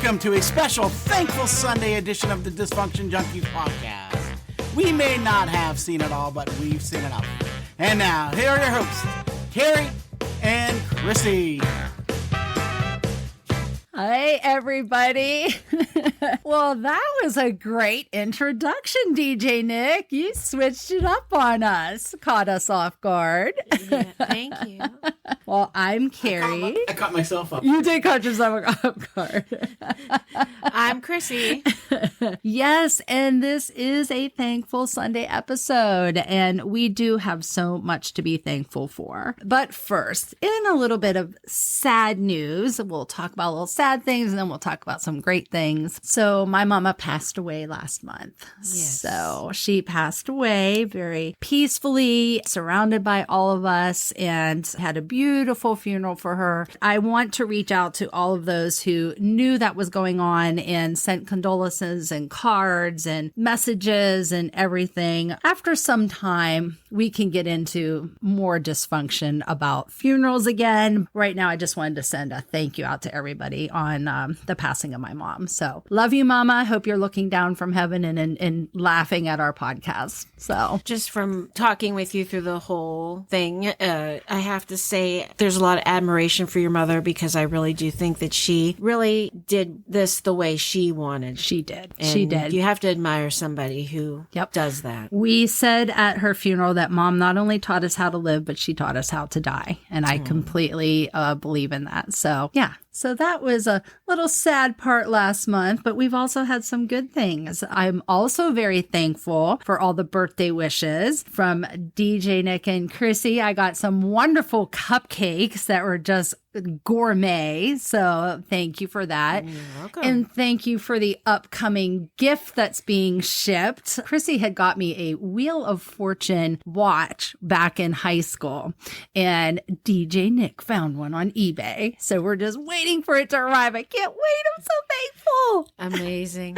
Welcome to a special Thankful Sunday edition of the Dysfunction Junkies podcast. We may not have seen it all, but we've seen it all. And now, here are your hosts, Kerry and Chrissy. Hi, everybody. Well, that was a great introduction, DJ Nick. You switched it up on us, caught us off guard. Yeah, thank you. Well, I'm Kerry. I caught myself up. You did catch yourself off guard. I'm Chrissy. Yes, and this is a Thankful Sunday episode, and we do have so much to be thankful for. But first, in a little bit of sad news, we'll talk about a little sad things, and then we'll talk about some great things. So my mama passed away last month. Yes. So she passed away very peacefully, surrounded by all of us, and had a beautiful funeral for her. I want to reach out to all of those who knew that was going on and sent condolences and cards and messages and everything. After some time, we can get into more dysfunction about funerals again. Right now, I just wanted to send a thank you out to everybody on the passing of my mom. So love you, Mama. I hope you're looking down from heaven and laughing at our podcast. So Just from talking with you through the whole thing, I have to say there's a lot of admiration for your mother, because I really do think that she really did this the way she wanted. she did. And She did. You have to admire somebody who does that. We said at her funeral that Mom not only taught us how to live, but she taught us how to die. And I completely believe in that. So yeah. So that was a little sad part last month, but we've also had some good things. I'm also very thankful for all the birthday wishes from DJ Nick and Chrissy. I got some wonderful cupcakes that were just gourmet. So thank you for that. You're welcome. And thank you for the upcoming gift that's being shipped. Chrissy had got me a Wheel of Fortune watch back in high school, and DJ Nick found one on eBay. So we're just waiting for it to arrive. I can't wait. I'm so thankful. Amazing.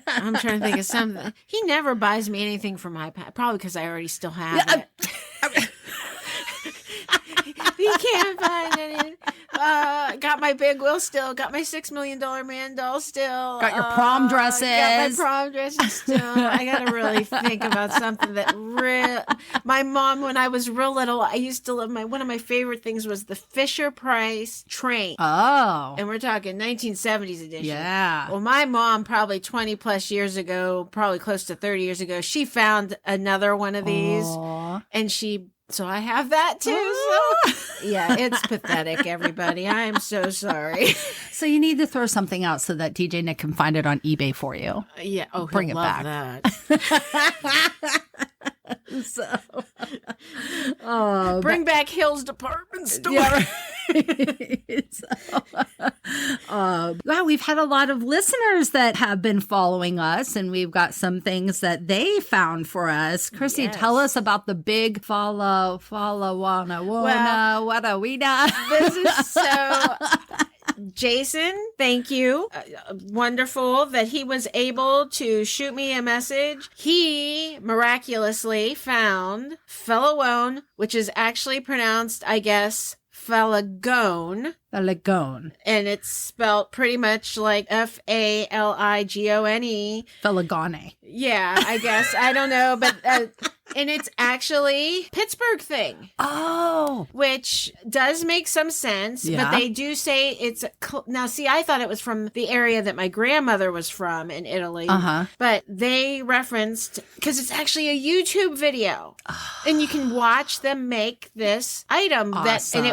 I'm trying to think of something. He never buys me anything from iPad, probably because I already still have it. He can't find any. Got my big wheel still. Got my $6 million man doll still. Got your prom dresses. Got my prom dresses still. I got to really think about something that my mom, when I was real little, I used to love one of my favorite things was the Fisher Price train. Oh. And we're talking 1970s edition. Yeah. Well, my mom, probably 20 plus years ago, probably close to 30 years ago, she found another one of these. Aw. And so I have that too. So yeah, it's pathetic, everybody. I am so sorry. So you need to throw something out so that DJ Nick can find it on eBay for you. Yeah. Oh, Bring he'll it love back. that. So, Bring back Hill's department store. yeah, right. Wow, we've had a lot of listeners that have been following us, and we've got some things that they found for us. Chrissy, Yes. tell us about the big follow, wanna, wada, weeda. This is so... Jason, thank you. Wonderful that he was able to shoot me a message. He miraculously found Fallagone, which is actually pronounced, I guess, Fallagone. The Lagone. And it's spelled pretty much like Faligone. Felagone. Yeah, I guess. I don't know, but... and it's actually Pittsburgh thing. Oh. Which does make some sense, Yeah. but they do say it's... Now, see, I thought it was from the area that my grandmother was from in Italy. Uh-huh. But they referenced... Because it's actually a YouTube video. And you can watch them make this item. Awesome. And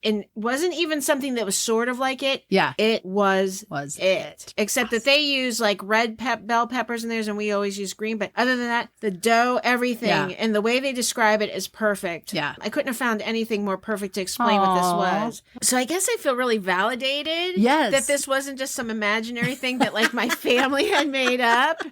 it wasn't even something that was sort of like it. Yeah. It was Was it. Except that they use like red bell peppers in theirs, and we always use green. But other than that, the dough, everything, Yeah. and the way they describe it is perfect. Yeah. I couldn't have found anything more perfect to explain what this Aw. was. So I guess I feel really validated. Yes. That this wasn't just some imaginary thing that like my family had made up.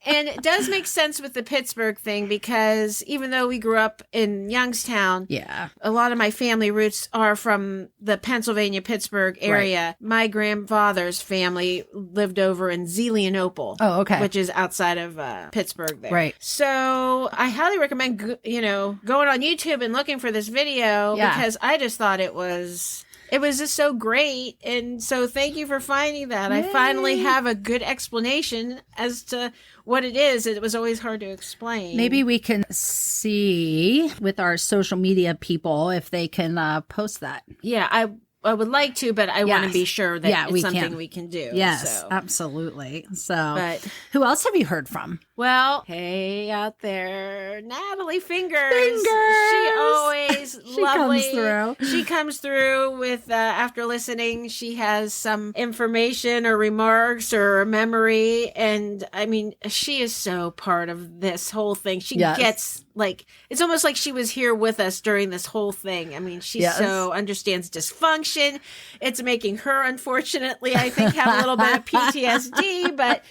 And it does make sense with the Pittsburgh thing, because even though we grew up in Youngstown, Yeah. a lot of my family roots are from the Pennsylvania, Pittsburgh area. My grandfather's family lived over in Zelienople. Oh, okay. Which is outside of Pittsburgh there. Right. So I highly recommend, going on YouTube and looking for this video, Yeah. because I just thought it was it was just so great. And so thank you for finding that. Yay. I finally have a good explanation as to what it is. It was always hard to explain. Maybe we can see with our social media people if they can post that. Yeah, I would like to, but I want to be sure that it's something we can do. Yes, absolutely. So, but who else have you heard from? Well, hey out there, Natalie Fingers. She always lovely. Comes through. She comes through with after listening, she has some information or remarks or a memory, and I mean, she is so part of this whole thing. She gets like it's almost like she was here with us during this whole thing. I mean, she so understands dysfunction. It's making her, unfortunately, I think, have a little bit of PTSD, but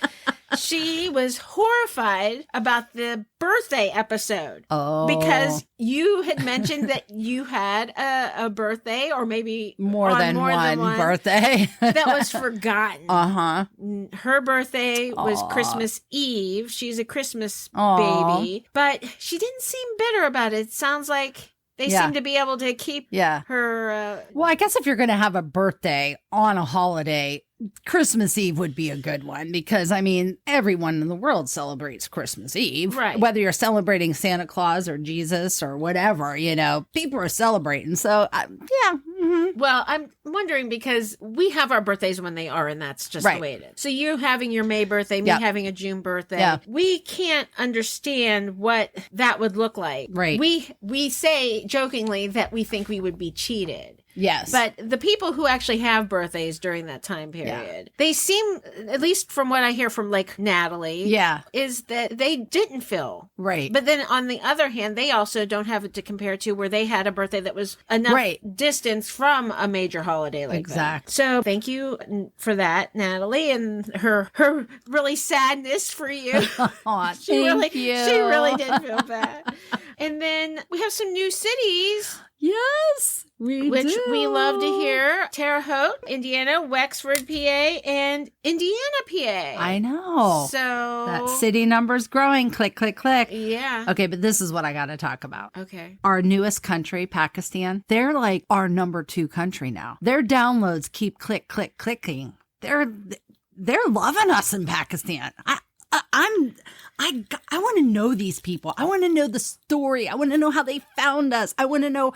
she was horrified about the birthday episode. Oh. Because you had mentioned that you had a birthday, or maybe more than one birthday that was forgotten. Uh-huh. Her birthday was Christmas Eve. She's a Christmas baby, but she didn't seem bitter about it. It sounds like they seem to be able to keep her. Well, I guess if you're going to have a birthday on a holiday, Christmas Eve would be a good one because, I mean, everyone in the world celebrates Christmas Eve. Right. Whether you're celebrating Santa Claus or Jesus or whatever, you know, people are celebrating. So, Mm-hmm. Well, I'm wondering because we have our birthdays when they are, and that's just the way it is. So you having your May birthday, me having a June birthday, we can't understand what that would look like. Right. We say jokingly that we think we would be cheated. Yes. But the people who actually have birthdays during that time period, they seem, at least from what I hear from like Natalie, is that they didn't feel. Right. But then on the other hand, they also don't have it to compare to where they had a birthday that was enough distance from a major holiday like that. So thank you for that, Natalie, and her really sadness for you. She really did feel bad. And then we have some new cities. Yes, we love to hear. Terre Haute, Indiana, Wexford, PA, and Indiana, PA. I know. So that city number's growing. Click, click, click. Yeah. Okay, but this is what I got to talk about. Okay. Our newest country, Pakistan, they're like our number 2 country now. Their downloads keep click, click, clicking. They're loving us in Pakistan. I want to know these people. I want to know the story. I want to know how they found us. I want to know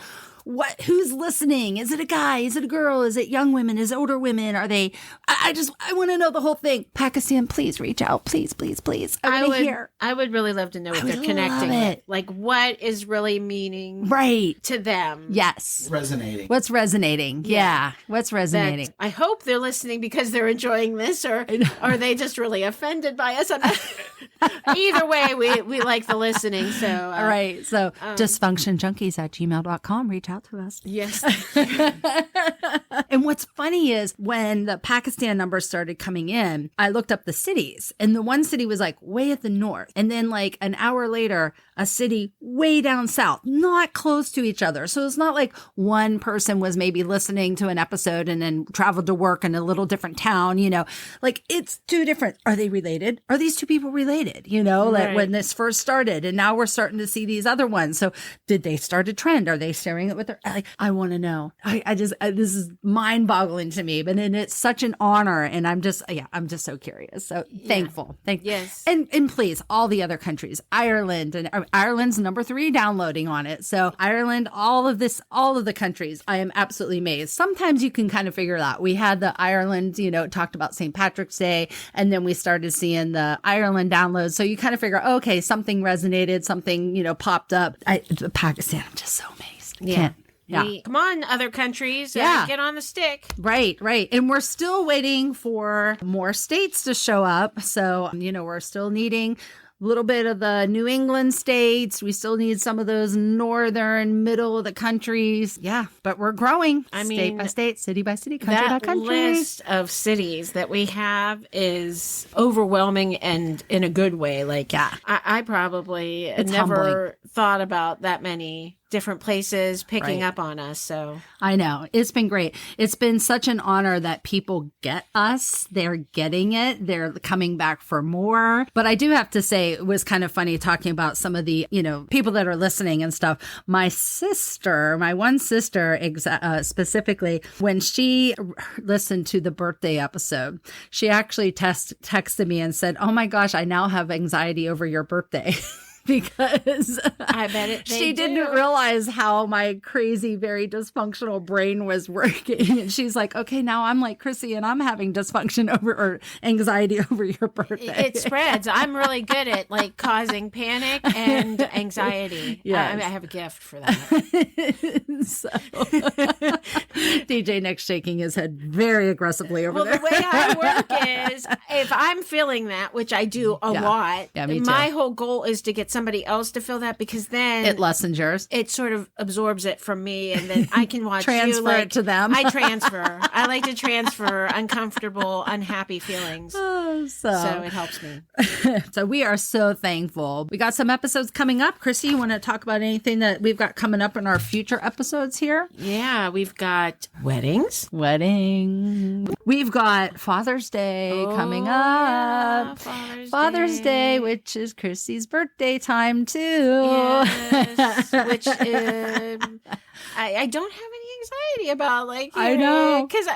who's listening. Is it a guy? Is it a girl? Is it young women? Is it older women? Are they? I want to know the whole thing. Pakistan, please reach out. Please, please, please. I want to hear. I would really love to know what they're connecting with. Like what is really meaning to them. Yes. Resonating. What's resonating? Yeah. What's resonating? I hope they're listening because they're enjoying this, or are they just really offended by us? Either way, we like the listening. So all right. So dysfunctionjunkies@gmail.com. Reach out to us. Yes. And what's funny is when the Pakistan numbers started coming in, I looked up the cities, and the one city was like way at the north. And then like an hour later, a city way down south, not close to each other. So it's not like one person was maybe listening to an episode and then traveled to work in a little different town, you know, like it's 2 different. Are they related? Are these 2 people related? You know, like when this first started, and now we're starting to see these other ones. So did they start a trend? Are they sharing it with their, like, I want to know. This is mind boggling to me, but then it's such an honor. And I'm just so curious. So thankful. Yes. And please, all the other countries, Ireland, and Ireland's number 3 downloading on it. So Ireland, all of the countries, I am absolutely amazed. Sometimes you can kind of figure it out. We had the Ireland, you know, talked about St. Patrick's Day, and then we started seeing the Ireland downloads. So you kind of figure, okay, something resonated, something, you know, popped up. Pakistan, I'm just so amazed. Yeah. Come on, other countries. Get on the stick. Right. And we're still waiting for more states to show up. So, you know, we're still needing a little bit of the New England states. We still need some of those northern, middle of the countries. Yeah, but we're growing. I mean, state by state, city by city, country by country. That list of cities that we have is overwhelming and in a good way. Like, I probably never thought about that many different places picking Right. up on us. So I know. It's been great. It's been such an honor that people get us. They're getting it. They're coming back for more. But I do have to say, it was kind of funny talking about some of the, people that are listening and stuff. My one sister specifically, when she listened to the birthday episode, she actually texted me and said, "Oh my gosh, I now have anxiety over your birthday." Because I bet she didn't realize how my crazy, very dysfunctional brain was working. And she's like, okay, now I'm like Chrissy and I'm having dysfunction or anxiety over your birthday. It spreads. I'm really good at like causing panic and anxiety. Yes. I have a gift for that. So, DJ Nick's shaking his head very aggressively over there. The way I work is if I'm feeling that, which I do a lot, me too. my whole goal is to get somebody else to feel that, because then It lessens yours. it sort of absorbs it from me, and then I can watch Transfer it to them. I transfer. I like to transfer uncomfortable, unhappy feelings. So it helps me. So we are so thankful. We got some episodes coming up. Chrissy, you want to talk about anything that we've got coming up in our future episodes here? Yeah, we've got weddings. We've got Father's Day coming up. Yeah, Father's Day, which is Chrissy's birthday time too. Yes, which I don't have any anxiety about. I know. because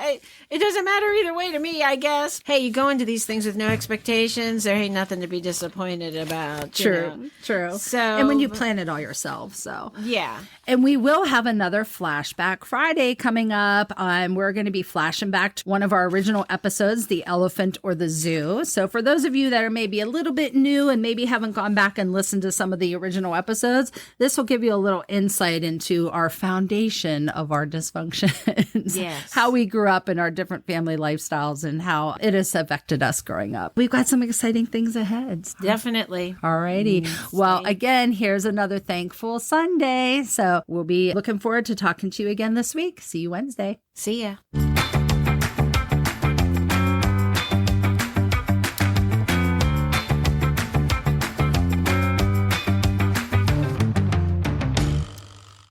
it doesn't matter either way to me. I guess. Hey, you go into these things with no expectations. There ain't nothing to be disappointed about. True. So, and when you plan it all yourself, so yeah. And we will have another Flashback Friday coming up. We're going to be flashing back to one of our original episodes, The Elephant or the Zoo. So for those of you that are maybe a little bit new and maybe haven't gone back and listened to some of the original episodes, this will give you a little insight into our foundation of our dysfunctions. Yes. How we grew up in our different family lifestyles and how it has affected us growing up. We've got some exciting things ahead. Definitely. Alrighty. Well, again, here's another Thankful Sunday. So we'll be looking forward to talking to you again this week. See you Wednesday. See ya.